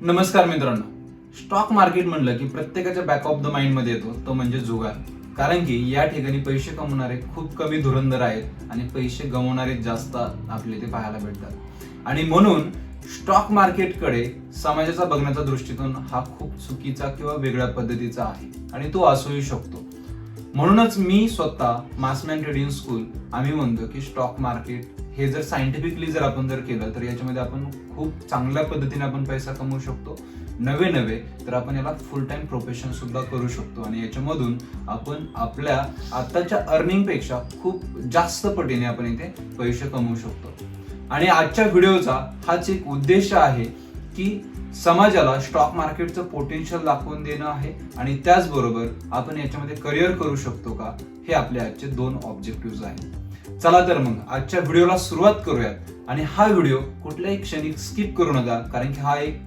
नमस्कार मित्रांनो, stock market म्हणलं की प्रत्येकाच्या बॅक ऑफ द माइंड मध्ये येतो तो म्हणजे जुगार. कारण की या ठिकाणी पैसे कमवणारे खूप कमी धुरंधर आहेत आणि पैसे गमवणारे जास्त आपले इथे पाहायला भेटतात. आणि म्हणून स्टॉक मार्केटकडे समाजाचा बघण्याचा दृष्टिकोन हा खूप चुकीचा किंवा वेगळ्या पद्धतीचा आहे आणि तो असूही शकतो. म्हणूनच मी स्वतः मासमॅन ट्रेडिंग स्कूल आम्ही म्हणतो की स्टॉक मार्केट हे जर सायंटिफिकली जर आपण केलं तर याच्यामध्ये आपण खूप चांगल्या पद्धतीने आपण पैसा कमवू शकतो. नवे तर आपण याला फुल टाइम प्रोफेशन सुद्धा करू शकतो आणि याच्यामधून आपण आपल्या आताच्या अर्निंग पेक्षा खूप जास्त पटीने आपण इथे पैसे कमवू शकतो. आणि आजच्या व्हिडिओचा हाच एक उद्देश आहे की समाजाला स्टॉक मार्केटचं पोटेन्शियल दाखवून देणं आहे आणि त्याचबरोबर आपण याच्यामध्ये करिअर करू शकतो का, हे आपले आजचे 2 ऑब्जेक्टिव्ह आहेत. चला तर मग आजच्या व्हिडिओला सुरुवात करूयात. आणि हा व्हिडिओ कुठल्याही क्षणी स्किप करू नका, कारण की हा एक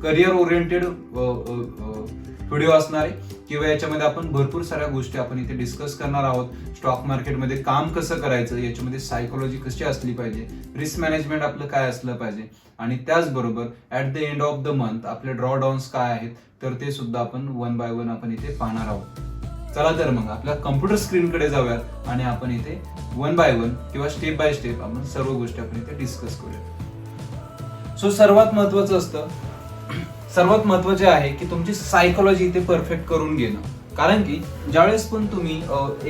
करिअर ओरिएंटेड व्हिडिओ असणार आहे किंवा याच्यामध्ये आपण भरपूर साऱ्या गोष्टी आपण इथे डिस्कस करणार आहोत. स्टॉक मार्केटमध्ये काम कसं करायचं, याच्यामध्ये सायकोलॉजी कशी असली पाहिजे, रिस्क मॅनेजमेंट आपलं काय असलं पाहिजे आणि त्याचबरोबर at the end of the month आपले ड्रॉ डाऊन्स काय आहेत तर ते सुद्धा आपण 1 बाय 1 आपण इथे पाहणार आहोत. चला तर मग आपल्या कम्प्युटर स्क्रीनकडे जाऊयात आणि आपण इथे 1 बाय 1 किंवा स्टेप बाय स्टेप आपण सर्व गोष्टी आपण इथे डिस्कस करूया. सो सर्वात महत्वाचे आहे की तुमची सायकोलॉजी इथे परफेक्ट करून घेणं. कारण की ज्यावेळेस पण तुम्ही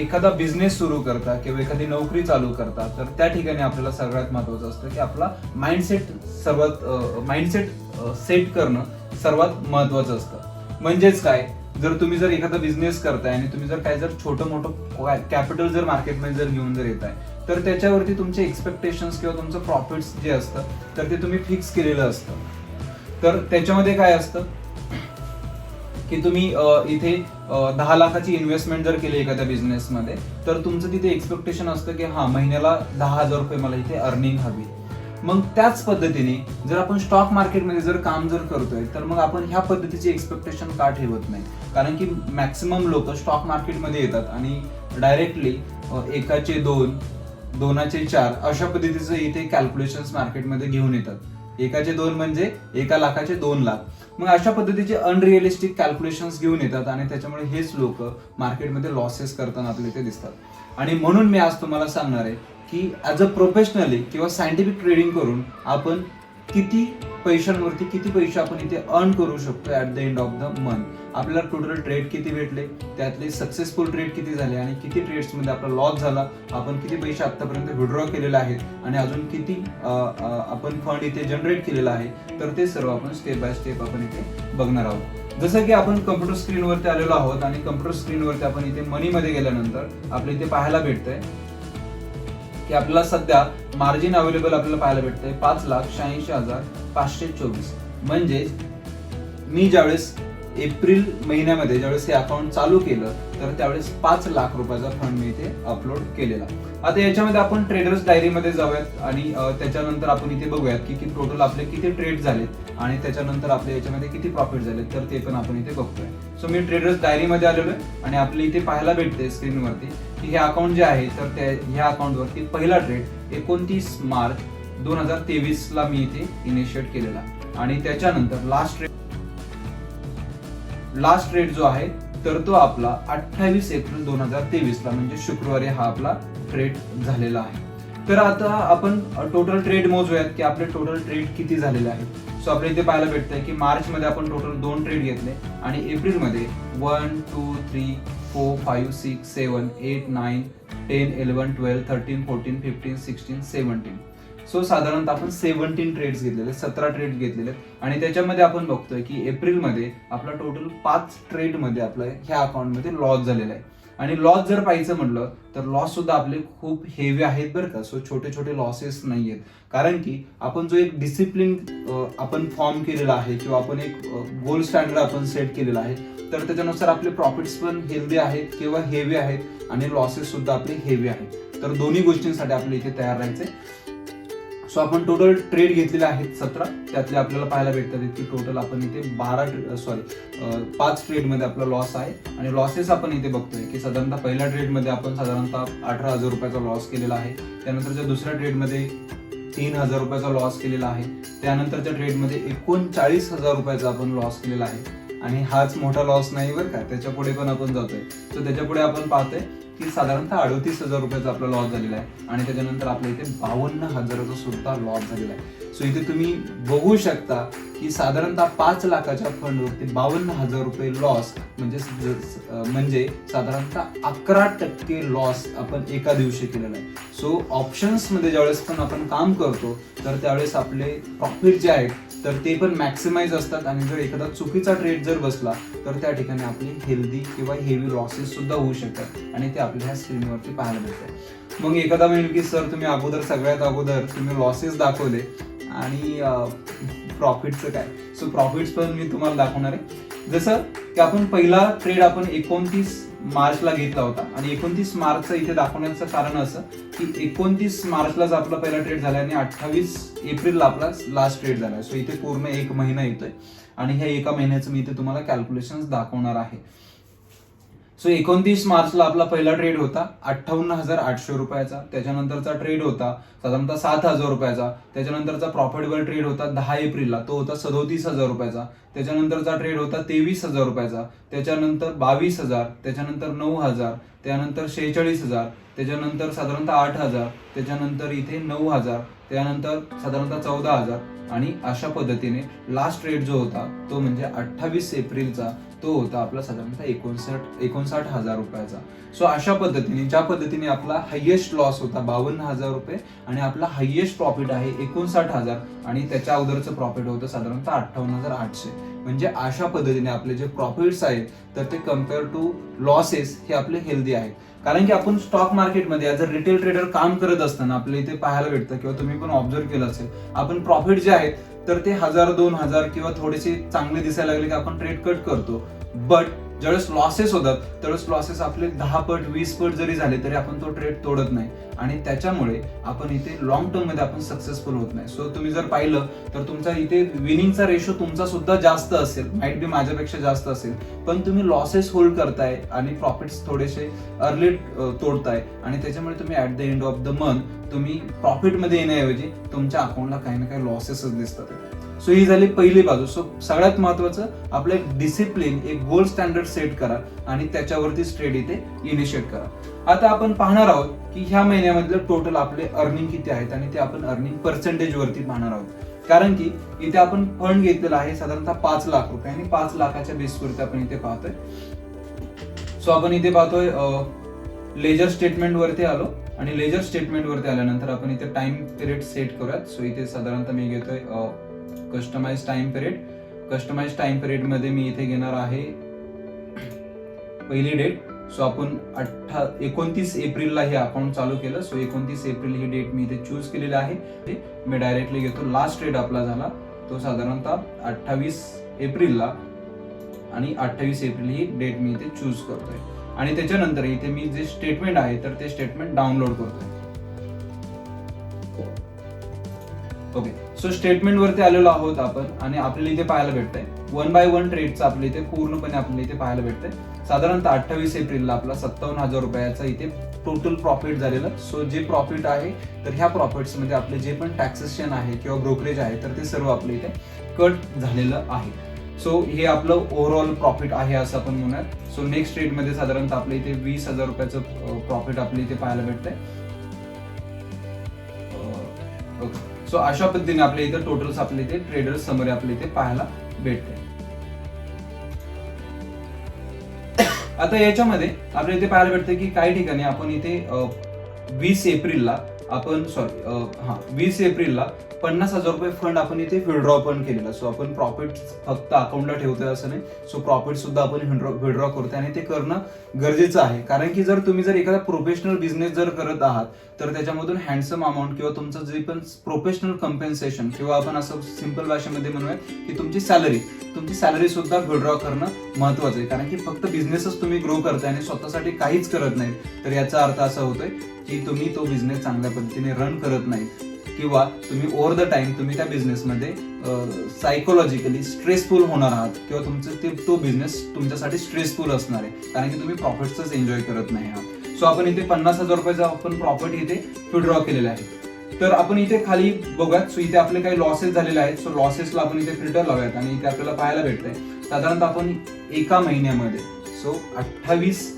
एखादा बिझनेस सुरू करता किंवा एखादी नोकरी चालू करता तर त्या ठिकाणी आपल्याला सगळ्यात महत्वाचं असतं की आपला माइंडसेट सेट करणं सर्वात महत्वाचं असतं. म्हणजेच काय, जर एखादा बिझनेस करताय आणि तुम्ही जर छोटं मोठं कॅपिटल जर मार्केटमध्ये जर घेऊन जर येताय तर त्याच्यावरती तुमचे एक्सपेक्टेशन्स किंवा तुमचं प्रॉफिट्स जे असतं तर ते तुम्ही फिक्स केलेलं असतं. तर त्याच्यामध्ये काय असतं की तुम्ही इथे 10 लाखाची इन्व्हेस्टमेंट जर केली एखाद्या बिझनेसमध्ये तर तुमचं तिथे एक्सपेक्टेशन असतं की महिन्याला 10,000 रुपये मला इथे अर्निंग हवी. मग त्याच पद्धतीने जर आपण स्टॉक मार्केटमध्ये जर काम जर करतोय तर मग आपण ह्या पद्धतीची एक्सपेक्टेशन का ठेवत नाही. कारण की मॅक्सिमम लोक स्टॉक मार्केटमध्ये येतात आणि डायरेक्टली एकाचे 2, 2चे 4 अशा पद्धतीचं इथे कॅल्क्युलेशन्स मार्केटमध्ये घेऊन येतात. एकाचे 2 म्हणजे 1 लाखाचे 2 लाख. मग अशा पद्धतीचे अनरिअलिस्टिक कॅल्क्युलेशन्स घेऊन येतात आणि त्याच्यामुळे हेच लोक मार्केटमध्ये लॉसेस करताना आपल्याला इथे दिसतात. आणि म्हणून मी आज तुम्हाला सांगणार आहे की ऍज अ प्रोफेशनली किंवा सायंटिफिक ट्रेडिंग करून आपण किती पैसे आपण इथे अर्न करू शकतो at the end of the month. आपल्याला टोटल ट्रेड किती भेटले, त्यातले सक्सेसफुल ट्रेड किती झाले आणि किती ट्रेड्समध्ये आपला लॉस झाला, आपण किती पैसे आतापर्यंत विड्रॉ केलेले आहेत आणि अजून किती आपण फंड इथे जनरेट केलेला आहे, तर ते सर्व आपण स्टेप बाय स्टेप आपण इथे बघणार आहोत. जसं की आपण कम्प्युटर स्क्रीनवरती आलेलो आहोत आणि कम्प्युटर स्क्रीनवरती आपण इथे मनीमध्ये गेल्यानंतर आपल्या इथे पाहायला भेटतंय की आपल्याला सध्या मार्जिन अवेलेबल आपल्याला पाहायला भेटतंय 5,86,524. म्हणजे मी ज्यावेळेस एप्रिल महिन्यामध्ये ज्यावेळेस हे अकाउंट चालू केलं तर त्यावेळेस 5 लाख रुपयाचा फंड मी इथे अपलोड केलेला. आता याच्यामध्ये आपण ट्रेडर्स डायरीमध्ये जाऊयात आणि त्याच्यानंतर आपण इथे बघूयात की टोटल आपले किती ट्रेड झालेत आणि त्याच्यानंतर आपल्या याच्यामध्ये किती प्रॉफिट झाले तर ते पण आपण इथे बघतोय. सो मी ट्रेडर्स डायरीमध्ये आलेलो आहे आणि आपल्या इथे पाहायला भेटते स्क्रीनवरती की हे अकाउंट जे आहे तर ह्या अकाउंटवरती पहिला ट्रेड 29 मार्च 2023 ला मी इथे इनिशिएट केलेला आणि त्याच्यानंतर लास्ट ट्रेड जो आहे तर तो आपला 28 एप्रिल 2023 ला म्हणजे शुक्रवारी हा आपला ट्रेड झालेला आहे. तर आता आपण टोटल ट्रेड मोजूयात की आपले टोटल ट्रेड किती झालेले आहेत. सो आपल्या इथे पाहायला भेटतंय की मार्च मध्ये आपण टोटल 2 ट्रेड घेतले आणि एप्रिल मध्ये 1 2 3 4 5 6 7 8 9 10 11 12 13 14 15 16 17. सो साधारणतः आपण 17 ट्रेड्स घेतलेले, 17 ट्रेड घेतलेले आणि त्याच्यामध्ये आपण बघतोय की एप्रिलमध्ये आपला टोटल 5 ट्रेड मध्ये आपला ह्या अकाउंटमध्ये लॉस झालेला आहे. आणि लॉस जर पाहायचं म्हटलं तर लॉस सुद्धा आपले खूप हेवी आहेत बरं का. सो छोटे लॉसेस नाही आहेत, कारण की आपण जो एक डिसिप्लिन आपण फॉर्म केलेला आहे किंवा आपण एक गोल स्टँडर्ड आपण सेट केलेला आहे तर त्याच्यानुसार आपले प्रॉफिट्स पण हेल्दी आहेत किंवा हेवी आहेत आणि लॉसेस सुद्धा आपले हेवी आहेत. तर दोन्ही गोष्टींसाठी आपल्याला इथे तयार राहायचंय. सो आपण टोटल ट्रेड घेतलेले आहेत 17, त्यातले आपल्याला पाहायला भेटतात की टोटल आपण इथे 5 ट्रेड मध्ये आपला लॉस आहे आणि लॉसेस आपण इथे बघतोय की साधारणतः पहिल्या ट्रेड मध्ये आपण साधारणतः 18,000 रुपयाचा लॉस केलेला आहे. त्यानंतरच्या दुसऱ्या ट्रेड मध्ये 3,000 रुपयाचा लॉस केलेला आहे. त्यानंतरच्या ट्रेडमध्ये 39,000 रुपयाचा आपण लॉस केलेला आहे आणि हाच मोठा लॉस नाही बरं का, त्याच्या पुढे पण आपण जातोय. सो त्याच्या पुढे आपण पाहतोय की साधारणतः 38,000 रुपयाचा आपला लॉस झालेला आहे आणि त्याच्यानंतर आपल्या इथे 52,000चा सुद्धा लॉस झालेला आहे. सो इथे तुम्ही बघू शकता की साधारणतः 5 लाखाच्या फंडवरती 52,000 रुपये लॉस म्हणजे साधारणतः 11% लॉस आपण एका दिवशी केलेला आहे. सो ऑप्शन्स मध्ये ज्यावेळेस पण आपण काम करतो तर त्यावेळेस आपले प्रॉफिट जे आहेत तर ते पण मॅक्सिमाइज असतात आणि जर एखादा चुकीचा ट्रेड जर बसला तर त्या ठिकाणी आपली हेल्दी किंवा हेवी लॉसेस सुद्धा होऊ शकतात आणि ते आपल्या ह्या स्क्रीनवरती पाहायला मिळतात. मग एखादा म्हणेल की सर तुम्ही सगळ्यात अगोदर तुम्ही लॉसेस दाखवले आणि प्रॉफिटचं काय. सो प्रॉफिट्स पण मी तुम्हाला दाखवणार आहे. जसं की आपण पहिला ट्रेड आपण 29 मार्चला घेतला होता आणि 29 मार्चचं इथे दाखवण्याचं कारण असं की 29 मार्चलाच आपला पहिला ट्रेड झाला आणि 28 एप्रिलला आपला लास्ट ट्रेड झाला. सो इथे पूर्ण 1 महिना येतोय आणि ह्या एका महिन्याचं मी इथे तुम्हाला कॅल्क्युलेशन दाखवणार आहे. सो 29 मार्चला आपला पहिला ट्रेड होता 58,800 रुपयाचा. त्याच्यानंतरचा ट्रेड होता साधारणतः 7,000 रुपयाचा. त्याच्यानंतरचा प्रॉफिटेबल ट्रेड होता 10 एप्रिलला, तो होता 37,000 रुपयाचा. त्याच्यानंतरचा ट्रेड होता 23,000 रुपयाचा. त्याच्यानंतर 22,000, त्याच्यानंतर 9,000, त्यानंतर 46,000, त्याच्यानंतर साधारणतः 8,000, त्याच्यानंतर इथे 9,000, त्यानंतर साधारणतः 14,000 आणि अशा पद्धतीने लास्ट ट्रेड जो होता तो म्हणजे 28 एप्रिलचा तो होता आपला साधारणतः 59,000 रुपयाचा. सो अशा पद्धतीने ज्या पद्धतीने आपला हायएस्ट लॉस होता 52,000 रुपये आणि आपला हायएस्ट प्रॉफिट आहे 59,000 आणि त्याच्या अगोदरचं प्रॉफिट होतं साधारणतः 58,800. म्हणजे अशा पद्धतीने आपले जे प्रॉफिट्स आहेत तर ते कम्पेअर टू लॉसेस हे आपले हेल्दी आहेत. कारण की आपण स्टॉक मार्केटमध्ये ॲज अ रिटेल ट्रेडर काम करत असताना आपल्या इथे पाहायला भेटतं किंवा तुम्ही पण ऑब्झर्व केलं असेल, आपण प्रॉफिट जे आहेत तर ते 1,000 2,000 किंवा थोडेसे चांगले दिसायला लागले की आपण ट्रेड कट करतो. बट ज्यावेळेस लॉसेस होतात त्यावेळेस लॉसेस आपले 10 पट 20 पट जरी झाले तरी आपण तो ट्रेड तोडत नाही आणि त्याच्यामुळे आपण इथे लॉंग टर्म मध्ये आपण सक्सेसफुल होत नाही. सो तुम्ही जर पाहिलं तर तुमचा इथे विनिंगचा रेशो तुमचा सुद्धा जास्त असेल, माइट बी माझ्यापेक्षा जास्त असेल, पण तुम्ही लॉसेस होल्ड करताय आणि प्रॉफिट्स थोडेसे अर्ली तोडताय आणि त्याच्यामुळे तुम्ही at the end of the month तुम्ही प्रॉफिट मध्ये येण्याऐवजी तुमच्या अकाउंटला काही ना काही लॉसेसच दिसतात. सो ही झाली पहिली बाजू. सो सगळ्यात महत्वाचं आपलं एक डिसिप्लिन, एक गोल्ड स्टँडर्ड सेट करा आणि त्याच्यावरती ट्रेड इथे इनिशिएट करा. आता आपण पाहणार आहोत की ह्या महिन्यामधले टोटल आपले अर्निंग किती आहेत आणि ते आपण अर्निंग पर्सेंटेज वरती पाहणार आहोत. कारण की इथे आपण फंड घेतलेला आहे साधारणतः 5 लाख रुपये आणि 5 लाखाच्या बेसवरती आपण इथे पाहतोय. सो आपण इथे पाहतोय लेजर स्टेटमेंट वरती आलो आणि लेजर स्टेटमेंट वरती आल्यानंतर आपण इथे टाइम पिरियड सेट करूयात. सो इथे साधारणतः मी घेतोय customise time period. Customise time period मध्ये मी इथे घेणार आहे पहिली डेट. सो आपण 29 एप्रिलला हे अकाउंट चालू केलं. सो 29 एप्रिल ही डेट मी इथे चूज केलेली आहे. मी डायरेक्टली घेतो लास्ट ट्रेड आपला झाला तो साधारणतः 28 एप्रिलला आणि 28 एप्रिल ही डेट मी इथे चूज करतोय आणि त्याच्यानंतर इथे मी जे स्टेटमेंट आहे तर ते स्टेटमेंट डाउनलोड करतोय. ओके, सो स्टेटमेंट वरती आलेलो आहोत आपण आणि आपल्याला इथे पाहायला भेटतंय 1 बाय 1 ट्रेडचं आपल्या इथे पूर्णपणे आपल्याला इथे पाहायला भेटतंय. साधारणतः 28 एप्रिलला आपला 57,000 रुपयाचा इथे टोटल प्रॉफिट झालेलं. सो जे प्रॉफिट आहे तर ह्या प्रॉफिट्स मध्ये आपले जे पण टॅक्सेशन आहे किंवा ब्रोकरेज आहे तर ते सर्व आपल्या इथे कट झालेलं आहे. सो हे आपलं ओव्हरऑल प्रॉफिट आहे असं आपण म्हणूयात. सो नेक्स्ट ट्रेड मध्ये साधारणतः आपल्या इथे 20,000 रुपयाचं प्रॉफिट आपल्या इथे पाहायला भेटतंय. ओके, सो अशा पद्धतीने आपल्या इथे टोटल्स आपल्या इथे ट्रेडर समरी आपल्या इथे पाहायला भेटते. आता याच्यामध्ये आपल्या इथे पाहायला भेटते की काही ठिकाणी आपण इथे 20 एप्रिलला 50,000 रुपये फंड आपण इथे विड्रॉ पण केलेला. सो आपण प्रॉफिट फक्त अकाउंटला ठेवतोय असं नाही. सो प्रॉफिट सुद्धा आपण विड्रॉ करतोय आणि ते करणं गरजेचं आहे. कारण की जर तुम्ही एखादा प्रोफेशनल बिझनेस जर करत आहात तर त्याच्यामधून हँडसम अमाऊंट किंवा तुमचं जे पण प्रोफेशनल कम्पेन्सेशन किंवा आपण असं सिंपल भाषेमध्ये म्हणूया की तुमची सॅलरी सुद्धा विड्रॉ करणं महत्वाचं आहे. कारण की फक्त बिझनेसच तुम्ही ग्रो करताय आणि स्वतःसाठी काहीच करत नाही तर याचा अर्थ असा होतोय की तुम्ही तो बिझनेस चांगल्या पद्धतीने रन करत नाही किंवा तुम्ही ओव्हर द टाइम तुम्ही त्या बिझनेसमध्ये सायकोलॉजिकली स्ट्रेसफुल होणार आहात किंवा तुमचं तो बिझनेस तुमच्यासाठी स्ट्रेसफुल असणार आहे कारण की तुम्ही प्रॉफिट्सच एन्जॉय करत नाही आहात. सो आपण इथे 50,000 रुपयाचा आपण प्रॉफिट इथे विड्रॉ केलेला आहे. तर आपण इथे खाली बघूयात. सो इथे आपले काही लॉसेस झालेले आहेत. सो लॉसेसला आपण इथे फिल्टर लावूयात आणि इथे आपल्याला पाहायला भेटतंय साधारणतः आपण एका महिन्यामध्ये, सो 28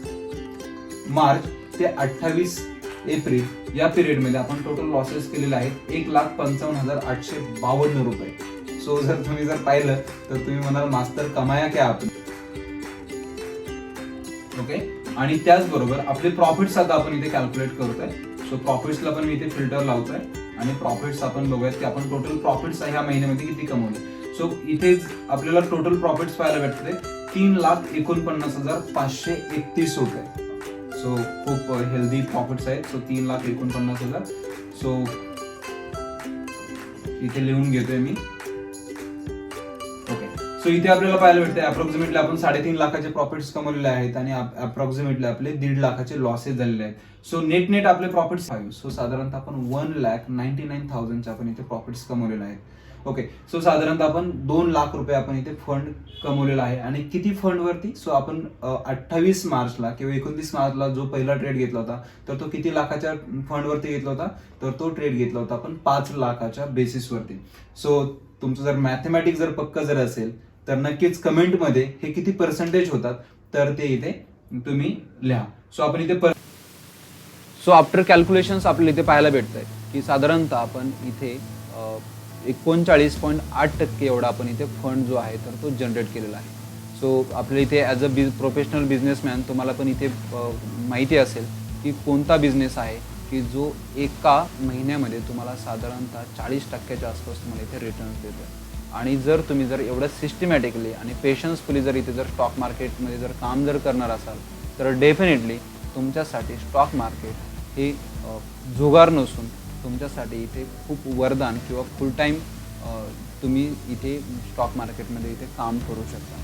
मार्च ते 28 एप्रिल या पिरियडमध्ये आपण टोटल लॉसेस केलेले आहेत 1,55,852 रुपये. सो जर तुम्ही पाहिलं तर तुम्ही म्हणाल मास्तर कमाया क्या आपण. ओके, आणि त्याचबरोबर आपले प्रॉफिट्स आता आपण इथे कॅल्क्युलेट करतोय. सो प्रॉफिट्सला पण मी इथे फिल्टर लावतोय आणि प्रॉफिट्स आपण बघूयात की आपण टोटल प्रॉफिट्स ह्या महिन्यामध्ये किती कमवले. सो इथे आपल्याला टोटल प्रॉफिट्स पाहायला भेटते 3,49,531 रुपये. सो खूप हेल्दी प्रॉफिट्स आहेत. सो 3,49,000. सो इथे लिहून घेतोय मी. ओके, सो इथे आपल्याला पाहायला भेटते अप्रॉक्सिमेटली आपण 3.5 लाखाचे प्रॉफिट्स कमवलेले आहेत आणि अप्रॉक्सिमेटली आपले 1.5 लाखाचे लॉसेस झालेले आहेत. सो नेट आपले प्रॉफिट्स 5. सो साधारणतः आपण 1,99,000 आपण इथे प्रॉफिट्स कमवलेले आहेत. ओके, सो साधारणतः आपण 2 लाख रुपये आपण इथे फंड कमवलेला आहे. आणि किती फंड वरती? सो आपण 28 मार्चला किंवा 29 मार्चला जो पहिला ट्रेड घेतला होता तर तो किती लाखाच्या फंड वरती घेतला होता, तर तो ट्रेड घेतला होता आपण 5 लाखाच्या बेसिस वरती. सो तुमचं जर मॅथमॅटिक्स जर पक्क जर असेल तर नक्कीच कमेंटमध्ये हे किती पर्सेंटेज होतात तर ते इथे तुम्ही लिहा. सो आपण इथे सो आफ्टर कॅल्क्युलेशन्स आपल्याला इथे पाहायला भेटत आहे की साधारणतः आपण इथे 39.8% एवढा आपण इथे फंड जो आहे तर तो जनरेट केलेला आहे. सो आपल्या इथे ॲज अ प्रोफेशनल बिझनेसमॅन तुम्हाला पण इथे माहिती असेल की कोणता बिझनेस आहे की जो एका महिन्यामध्ये तुम्हाला साधारणतः 40% आसपास तुम्हाला इथे रिटर्न्स देतो. आणि जर तुम्ही एवढं सिस्टमॅटिकली आणि पेशन्सफुली जर इथे स्टॉक मार्केटमध्ये जर काम जर करणार असाल तर डेफिनेटली तुमच्यासाठी स्टॉक मार्केट हे जुगार नसून तुमच्यासाठी इथे खूप वरदान किंवा फुल टाईम तुम्ही इथे स्टॉक मार्केटमध्ये इथे काम करू शकता.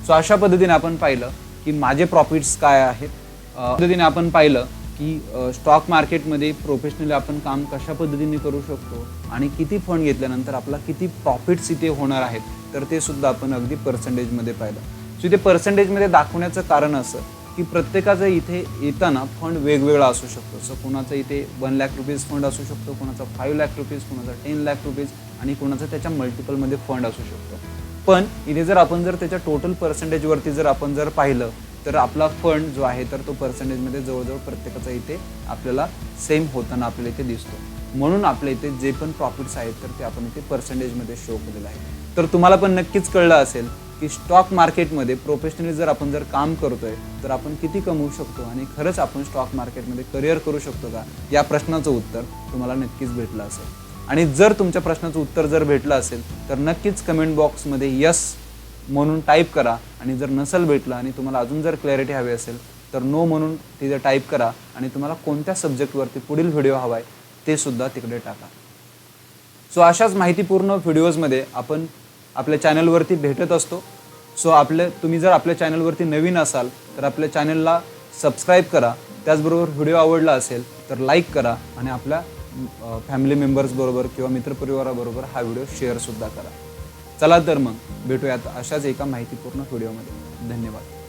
सो अशा पद्धतीने आपण पाहिलं की माझे प्रॉफिट्स काय आहेत. पद्धतीने आपण पाहिलं की स्टॉक मार्केटमध्ये प्रोफेशनली आपण काम कशा पद्धतीने करू शकतो आणि किती फंड घेतल्यानंतर आपला किती प्रॉफिट्स इथे होणार आहेत तर ते सुद्धा आपण अगदी पर्सेंटेजमध्ये पाहिलं. सो इथे पर्सेंटेजमध्ये दाखवण्याचं कारण असं की प्रत्येकाचं इथे येताना फंड वेगवेगळा असू शकतो. सो कोणाचं इथे 1 लाख रुपीज फंड असू शकतो, कोणाचा 5 लाख रुपीज, कोणाचा 10 लाख रुपीज आणि कोणाचा त्याच्या मल्टिपलमध्ये फंड असू शकतो. पण इथे जर आपण त्याच्या टोटल पर्सेंटेजवरती जर आपण पाहिलं तर आपला फंड जो आहे तर तो पर्सेंटेजमध्ये जवळजवळ प्रत्येकाचा इथे आपल्याला सेम होताना आपल्याला इथे दिसतो. म्हणून आपल्या इथे जे पण प्रॉफिट्स आहेत तर ते आपण इथे पर्सेंटेजमध्ये शो केलेलं आहे. तर तुम्हाला पण नक्कीच कळलं असेल की स्टॉक मार्केटमध्ये प्रोफेशनली जर आपण काम करतोय तर आपण किती कमवू शकतो आणि खरंच आपण स्टॉक मार्केटमध्ये करिअर करू शकतो का, या प्रश्नाचं उत्तर तुम्हाला नक्कीच भेटलं असेल. आणि जर तुमच्या प्रश्नाचं उत्तर जर भेटलं असेल तर नक्कीच कमेंट बॉक्समध्ये यस म्हणून टाईप करा. आणि जर नसेल भेटलं आणि तुम्हाला अजून जर क्लॅरिटी हवी असेल तर नो म्हणून तिथे टाईप करा. आणि तुम्हाला कोणत्या सब्जेक्टवरती पुढील व्हिडिओ हवा आहे ते सुद्धा तिकडे टाका. सो अशाच माहितीपूर्ण व्हिडिओजमध्ये आपण आपल्या चॅनलवरती भेटत असतो. सो तुम्ही जर आपल्या चॅनलवरती नवीन असाल तर आपल्या चॅनलला सबस्क्राईब करा. त्याचबरोबर व्हिडिओ आवडला असेल तर लाईक करा आणि आपल्या फॅमिली मेंबर्सबरोबर किंवा मित्रपरिवाराबरोबर हा व्हिडिओ शेअरसुद्धा करा. चला तर मग भेटूयात अशाच एका माहितीपूर्ण व्हिडिओमध्ये. धन्यवाद.